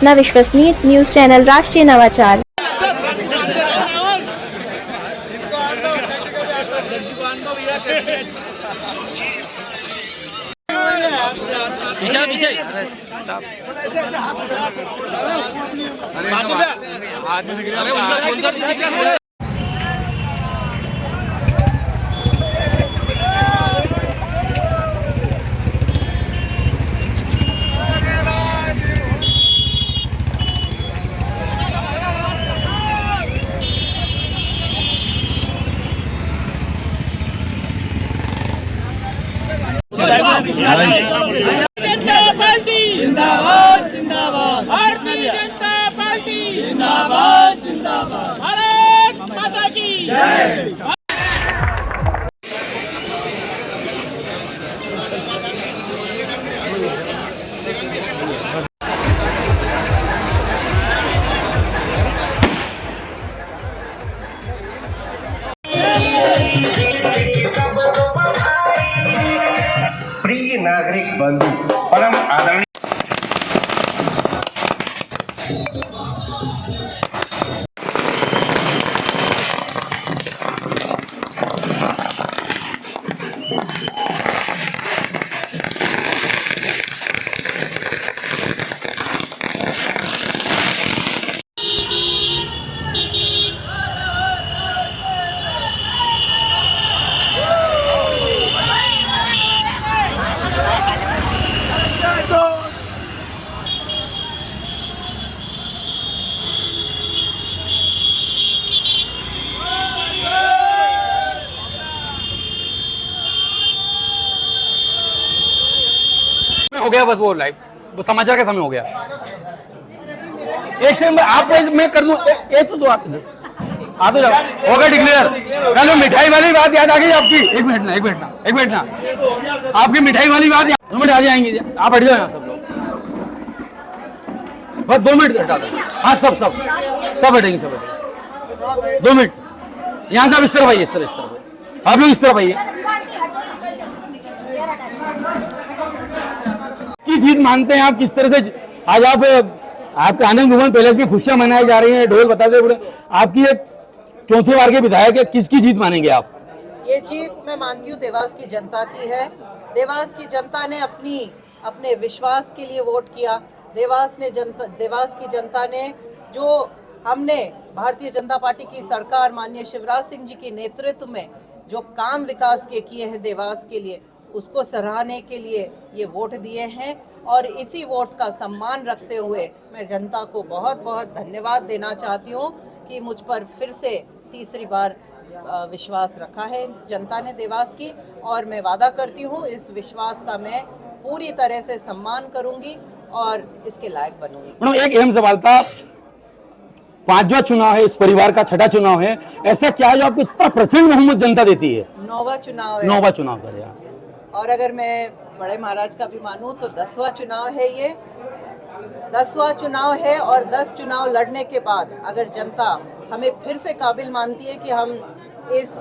अपना विश्वसनीय news channel राष्ट्रीय नवाचार। जनता पार्टी जिंदाबाद जिंदाबाद, भारतीय जनता पार्टी जिंदाबाद जिंदाबाद, भारत माता की जय। प्रिय नागरिक बंधु परम आदरणीय हो गया बस वो लाइव समाचार का समय हो गया। एक सेकंड आप मैं कर दूं एक तो आ तो जाओ हो गया डिक्लेयर। कल मिठाई वाली बात याद आ गई आपकी। एक मिनट ना आपकी मिठाई वाली बात आ जाएंगी। आप हट जाओ यहाँ सब लोग बस 2 मिनट हटा दो। हाँ सब हटेंगे 2 मिनट यहाँ से आप इस तरफ आइए। इस तरफ आप लोग इस तरफ आइए। की जीत मानते हैं आप? किस तरह से आज आपके आनंद भवन पैलेस में खुशियां मनाई जा रही हैं, ढोल बतासे उड़े। आपकी एक चौथे बार के विधायक है, किसकी जीत मानेंगे आप? ये जीत मैं मानती हूँ देवास की जनता की है। देवास की जनता ने अपने विश्वास के लिए वोट किया। देवास की जनता ने जो हमने भारतीय जनता पार्टी की सरकार माननीय शिवराज सिंह जी के नेतृत्व में जो काम विकास के किए हैं देवास के लिए, उसको सराहने के लिए ये वोट दिए हैं। और इसी वोट का सम्मान रखते हुए मैं जनता को बहुत बहुत धन्यवाद देना चाहती हूँ कि मुझ पर फिर से तीसरी बार विश्वास रखा है जनता ने देवास की। और मैं वादा करती हूँ इस विश्वास का मैं पूरी तरह से सम्मान करूँगी और इसके लायक बनूंगी। एक अहम सवाल था, 5वां चुनाव है, इस परिवार का 6ठा चुनाव है, ऐसा क्या है जो आपको इतना प्रचंड बहुमत जनता देती है? 9वां चुनाव है। 9वां चुनाव सर यार। और अगर मैं बड़े महाराज का भी मानूं तो 10वां चुनाव है ये। 10वां चुनाव है और 10 चुनाव लड़ने के बाद अगर जनता हमें फिर से काबिल मानती है कि हम इस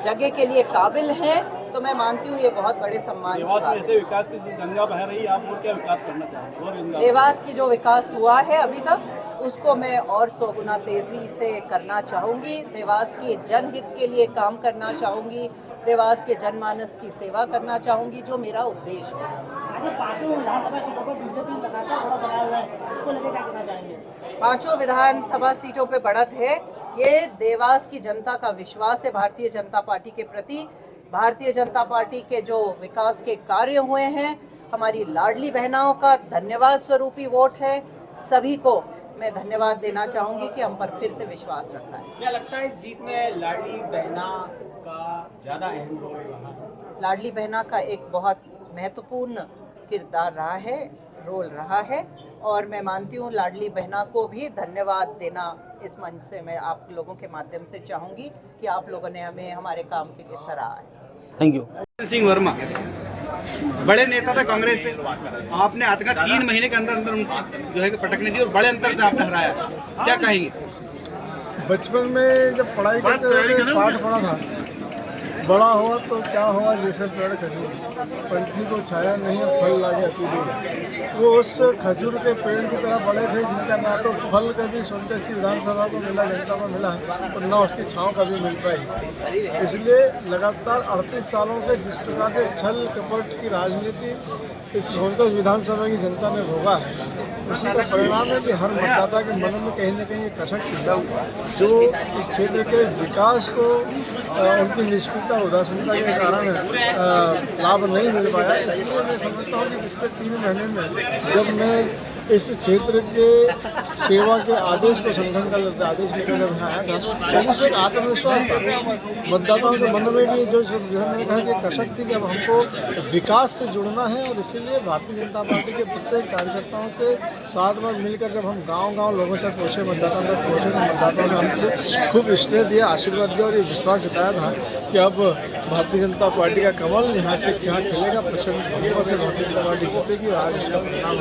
जगह के लिए काबिल हैं, तो मैं मानती हूँ ये बहुत बड़े सम्मान की बात है। विकास की गंगा बह रही है, आप और क्या विकास करना चाहेंगे? देवास की जो विकास हुआ है अभी तक उसको मैं और 100 गुना तेजी से करना चाहूँगी। देवास की जनहित के लिए काम करना चाहूँगी। देवास के जनमानस की सेवा करना चाहूँगी, जो मेरा उद्देश्य है। 5 विधानसभा सीटों पे बढ़त है। ये देवास की जनता का विश्वास है भारतीय जनता पार्टी के प्रति। भारतीय जनता पार्टी के जो विकास के कार्य हुए हैं, हमारी लाडली बहनाओं का धन्यवाद स्वरूपी वोट है। सभी को मैं धन्यवाद देना चाहूँगी कि हम पर फिर से विश्वास रखा है। क्या लगता है इस जीत में लाडली बहना का ज़्यादा अहम रोल रहा? लाडली बहना का एक बहुत महत्वपूर्ण किरदार रोल रहा है और मैं मानती हूँ लाडली बहना को भी धन्यवाद देना इस मंच से मैं आप लोगों के माध्यम से चाहूँगी कि आप लोगों ने हमें हमारे काम के लिए सराहा है। Thank you. सिंह वर्मा बड़े नेता थे कांग्रेस से, आपने आज तक 3 महीने के अंदर उनको जो है पटकने दी और बड़े अंतर से आपने हराया, क्या कहेंगे? बचपन में जब पढ़ाई करते थे पाठ पढ़ा था बड़ा हुआ तो क्या हुआ, जैसे पेड़ खजूर, पंछी को छाया नहीं है, फल लागे अति दूर। वो उस खजूर के पेड़ की तरह बड़े थे जिनका ना तो फल कभी सोनकच की विधानसभा को मिला, जनता को मिला, और ना उसकी छाँव कभी मिल पाई। इसलिए लगातार 38 सालों से जिस प्रकार से छल कपट की राजनीति इस सोनकच विधानसभा की जनता ने भोगा है, उसी का परिणाम है कि हर मतदाता के मन में कहीं ना कहीं कसक थी जो इस क्षेत्र के विकास को उनकी निष्क्रियता उदासीनता के कारण लाभ नहीं मिल पाया। इसलिए मैं समझता हूँ कि पिछले 3 महीने में जब मैं इस क्षेत्र के सेवा के आदेश को संगठन का आदेश लेकर जब यहाँ आया था, तब उसे एक आत्मविश्वास था मतदाताओं के मन में भी, जो मैंने कहा कि कसक थी कि अब हमको विकास से जुड़ना है। और इसीलिए भारतीय जनता पार्टी के प्रत्येक कार्यकर्ताओं के साथ में मिलकर जब हम गांव-गांव लोगों तक पहुँचे, मतदाताओं तक पहुँचे, तो मतदाताओं ने हमको खूब स्नेह दिया, आशीर्वाद दिया और ये विश्वास जताया था कि अब भारतीय जनता पार्टी का कमल यहाँ से क्या खिलेगा, प्रचंड बहुमत से भारतीय जनता पार्टी जीतेगी। और आज इसका परिणाम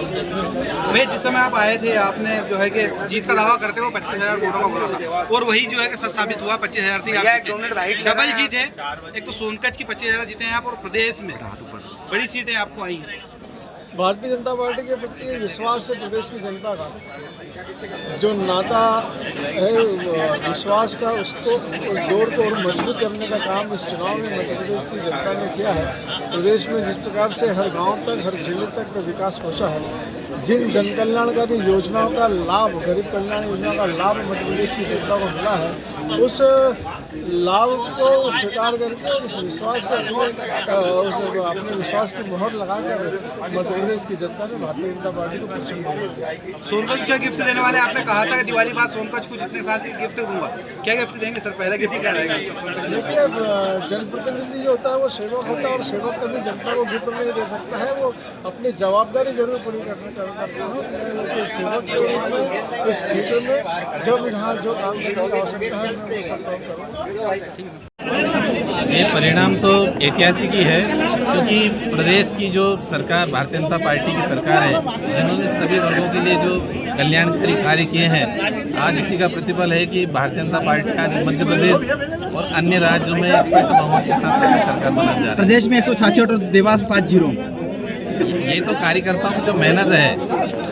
भाई, जिस समय आप आए थे आपने जो है कि जीत का दावा करते हुए 25,000 वोटों का बोला था, और वही जो है कि सच साबित हुआ। 25,000 से आप डबल जीत है। एक तो सोनकच की 25,000 जीते हैं आप, और प्रदेश में बड़ी सीटें आपको आई हैं। भारतीय जनता पार्टी के प्रति विश्वास से प्रदेश की जनता का जो नाता है विश्वास का, उसको उस दौर को और मजबूत करने का काम इस चुनाव में मध्य प्रदेश की जनता ने किया है। प्रदेश में जिस प्रकार से हर गांव तक, हर जिले तक विकास पहुंचा है, जिन जन कल्याणकारी योजनाओं का लाभ, गरीब कल्याण योजना का लाभ मध्य प्रदेश की जनता को मिला है, उस लाभ को स्वीकार करके उस विश्वास को अपने विश्वास की मोहर लगाकर मध्य प्रदेश की जनता ने भारतीय जनता पार्टी को पसंद किया। सोनकच क्या गिफ्ट देने वाले, आपने कहा था कि दिवाली बाद सोनकच को जितने साल की गिफ्ट दूंगा, क्या गिफ्ट देंगे सर? पहले गिफ्ट क्या रहेगा? देखिए, जनप्रतिनिधि जो होता है वो सेवक होता है, और सेवक कभी जनता को गिफ्ट नहीं दे सकता है, वो अपनी जवाबदारी जरूर पूरी करता हूँ। सेवक के रूप में इस क्षेत्र में जब यहाँ जो काम करने की आवश्यकता है मैं वो सब काम करूँगा। ये परिणाम तो ऐतिहासिक ही है, क्योंकि प्रदेश की जो सरकार, भारतीय जनता पार्टी की सरकार है, जिन्होंने सभी वर्गों के लिए जो कल्याणकारी कार्य किए हैं, आज इसी का प्रतिफल है कि भारतीय जनता पार्टी आज मध्य प्रदेश और अन्य राज्यों में स्पष्ट बहुमत के साथ सरकार बनाने जा रही है। प्रदेश में 166 और देवास 5-0। ये तो कार्यकर्ताओं की जो मेहनत है,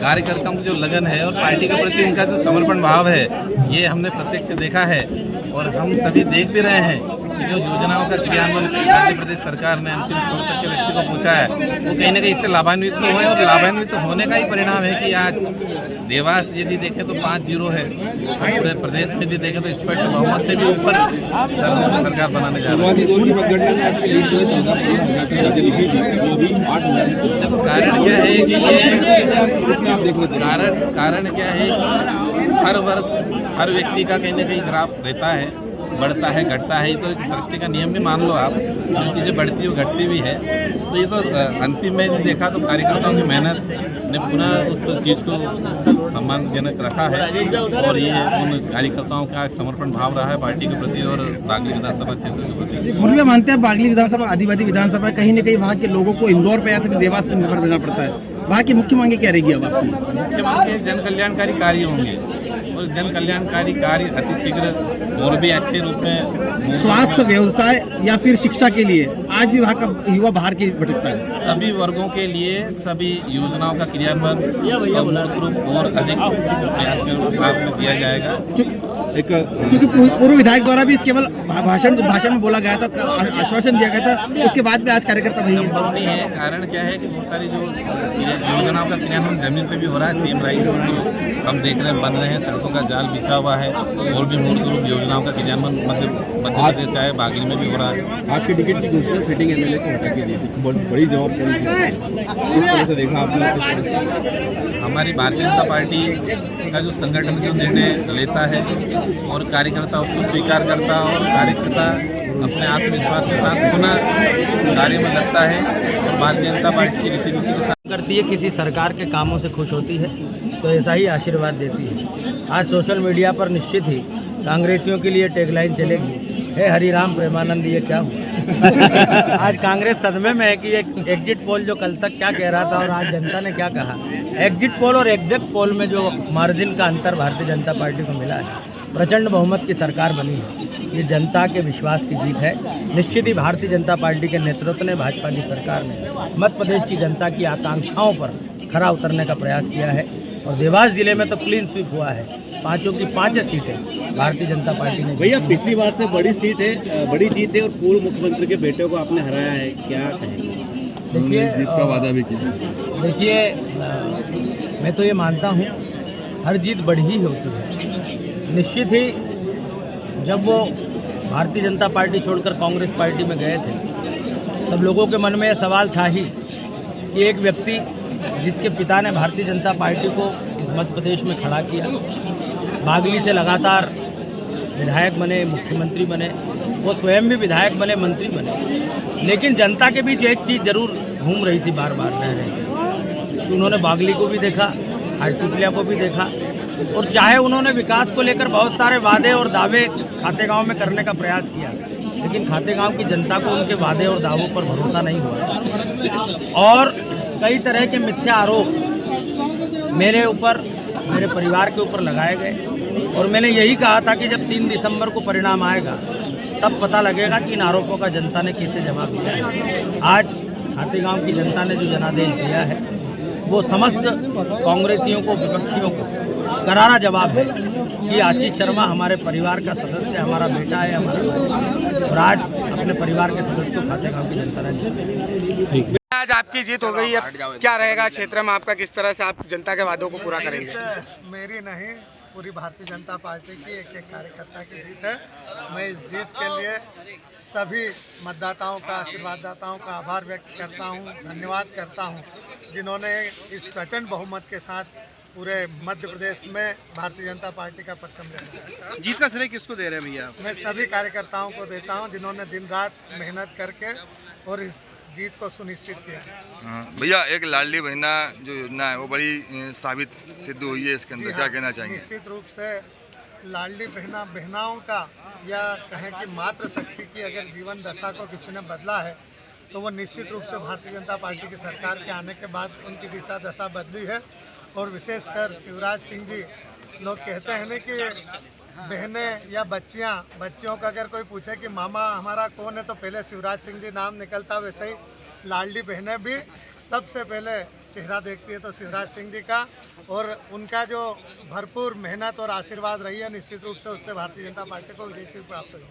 कार्यकर्ताओं की जो लगन है और पार्टी के प्रति उनका जो समर्पण भाव है, ये हमने प्रत्यक्ष देखा है। और हम सभी देख भी रहे हैं कि जो योजनाओं का क्रियान्वयन मध्य प्रदेश सरकार ने अंतिम छोर तक के व्यक्ति को पूछा है, वो कहीं ना कहीं इससे लाभान्वित तो हुए, और लाभान्वित होने का ही परिणाम है कि आज देवास यदि देखें तो 5-0 है, पूरे प्रदेश में यदि देखें तो स्पष्ट बहुमत से भी ऊपर सरकार बनाने जा रही है। कारण क्या है कि कारण क्या है, हर वर्ग, हर व्यक्ति का कहीं ना कहीं ग्राफ रहता है, बढ़ता है, घटता है। ये तो एक सृष्टि का नियम भी मान लो आप, जो चीज़ें बढ़ती है घटती भी है। तो ये तो अंतिम में देखा तो कार्यकर्ताओं की मेहनत ने पुनः उस चीज़ को सम्मानजनक रखा है, और ये उन कार्यकर्ताओं का समर्पण भाव रहा है पार्टी के प्रति और बागली विधानसभा क्षेत्र के प्रति। मुझे मानते हैं बागली विधानसभा आदिवासी विधानसभा, कहीं ना कहीं वहाँ के लोगों को इंदौर पे या फिर देवास पे निर्भर रहना पड़ता है। वहाँ की मुख्य मांगे क्या रहेगी? अब मुख्य मांगे जन कल्याणकारी कार्य होंगे, और जन कल्याणकारी कार्य अतिशीघ्र और भी अच्छे रूप में, स्वास्थ्य, व्यवसाय या फिर शिक्षा के लिए आज भी वहाँ का युवा बाहर की भटकता है। सभी वर्गों के लिए सभी योजनाओं का क्रियान्वयन और मूर्त रूप और अधिक प्रयास के साथ में किया जाएगा। क्योंकि पूर्व विधायक द्वारा भी केवल भाषण में बोला गया था, आश्वासन दिया गया था, उसके बाद भी आज कार्यकर्ता वही नहीं है। कारण क्या है कि बहुत सारी जो योजनाओं का क्रियान्वयन जमीन पे भी हो रहा है, सीएम राइज जो हम देख रहे हैं बन रहे हैं, सड़कों का जाल बिछा हुआ है, और भी मूर्त रूप योजनाओं का क्रियान्वयन मध्य प्रदेश से बागली में भी हो रहा है। आपके टिकट की घोषणा सिटिंग एमएलए को हटा के दी थी, बहुत बड़ी जवाबदारी किस तरह से देखा आपने? हमारी भारतीय जनता पार्टी का जो संगठन जो निर्णय लेता है और कार्यकर्ता उसको स्वीकार करता है, और कार्यकर्ता अपने आत्मविश्वास के साथ पुनः कार्य में लगता है, और भारतीय जनता पार्टी की रीति नीति के साथ करती है। किसी सरकार के कामों से खुश होती है तो ऐसा ही आशीर्वाद देती है। आज सोशल मीडिया पर निश्चित ही कांग्रेसियों के लिए टैगलाइन चलेगी, हे हरिराम प्रेमानंद, ये क्या हुआ? आज कांग्रेस सदमे में है कि एक एग्जिट पोल जो कल तक क्या कह रहा था और आज जनता ने क्या कहा। एग्जिट पोल और एग्जैक्ट पोल में जो मार्जिन का अंतर भारतीय जनता पार्टी को मिला है, प्रचंड बहुमत की सरकार बनी है, ये जनता के विश्वास की जीत है। निश्चित ही भारतीय जनता पार्टी के नेतृत्व ने, भाजपा की सरकार ने मध्य प्रदेश की जनता की आकांक्षाओं पर खरा उतरने का प्रयास किया है और देवास जिले में तो क्लीन स्वीप हुआ है। 5 की 5 सीटें भारतीय जनता पार्टी ने। भैया पिछली बार से बड़ी सीट है, बड़ी जीत है और पूर्व मुख्यमंत्री के बेटे को आपने हराया है, क्या कहेंगे? देखिए, जीत का वादा भी किया। देखिए, मैं तो ये मानता हूँ हर जीत बड़ी ही होती है। निश्चित ही जब वो भारतीय जनता पार्टी छोड़कर कांग्रेस पार्टी में गए थे तब लोगों के मन में यह सवाल था ही कि एक व्यक्ति जिसके पिता ने भारतीय जनता पार्टी को इस मध्य प्रदेश में खड़ा किया, बागली से लगातार विधायक बने, मुख्यमंत्री बने, वो स्वयं भी विधायक बने, मंत्री बने, लेकिन जनता के बीच एक चीज़ जरूर घूम रही थी, बार बार रह रही थी कि उन्होंने बागली को भी देखा, हाटपिपलिया को भी देखा और चाहे उन्होंने विकास को लेकर बहुत सारे वादे और दावे खातेगांव में करने का प्रयास किया, लेकिन खातेगांव की जनता को उनके वादे और दावों पर भरोसा नहीं हुआ और कई तरह के मिथ्या आरोप मेरे ऊपर, मेरे परिवार के ऊपर लगाए गए और मैंने यही कहा था कि जब 3 दिसंबर को परिणाम आएगा तब पता लगेगा कि इन आरोपों का जनता ने कैसे जवाब दिया है। आज खातेगांव की जनता ने जो जनादेश दिया है वो समस्त कांग्रेसियों को, विपक्षियों को करारा जवाब है कि आशीष शर्मा हमारे परिवार का सदस्य, हमारा बेटा है, हमारा, और आज अपने परिवार के सदस्य को खातेगांव की जनता ने। आज आपकी जीत हो गई, अब क्या रहेगा क्षेत्र में आपका, किस तरह से आप जनता के वादों को पूरा करेंगे? मेरी नहीं, पूरी भारतीय जनता पार्टी की एक एक कार्यकर्ता की जीत है। मैं इस जीत के लिए सभी मतदाताओं का, आशीर्वाददाताओं का आभार व्यक्त करता हूं, धन्यवाद करता हूं, जिन्होंने इस प्रचंड बहुमत के साथ पूरे मध्य प्रदेश में भारतीय जनता पार्टी का परचम लहराया है। जीत का श्रेय किसको दे रहे हैं भैया? मैं सभी कार्यकर्ताओं को देता हूं जिन्होंने दिन रात मेहनत करके और इस जीत को सुनिश्चित किया। भैया, एक लाडली बहना जो योजना है वो बड़ी साबित सिद्ध हुई है, इसके अंदर क्या कहना चाहेंगे? निश्चित रूप से लाडली बहनाओं का, या कहें कि मातृ शक्ति की अगर जीवन दशा को किसी ने बदला है तो वो निश्चित रूप से भारतीय जनता पार्टी की सरकार के आने के बाद उनकी दिशा दशा बदली है। और विशेषकर शिवराज सिंह जी, लोग कहते हैं ना कि बहनें या बच्चियों का अगर कोई पूछे कि मामा हमारा कौन है तो पहले शिवराज सिंह जी नाम निकलता, वैसे ही लाडली बहनें भी सबसे पहले चेहरा देखती है तो शिवराज सिंह जी का, और उनका जो भरपूर मेहनत और आशीर्वाद रही है, निश्चित रूप से उससे भारतीय जनता पार्टी को विजय प्राप्त हुई है।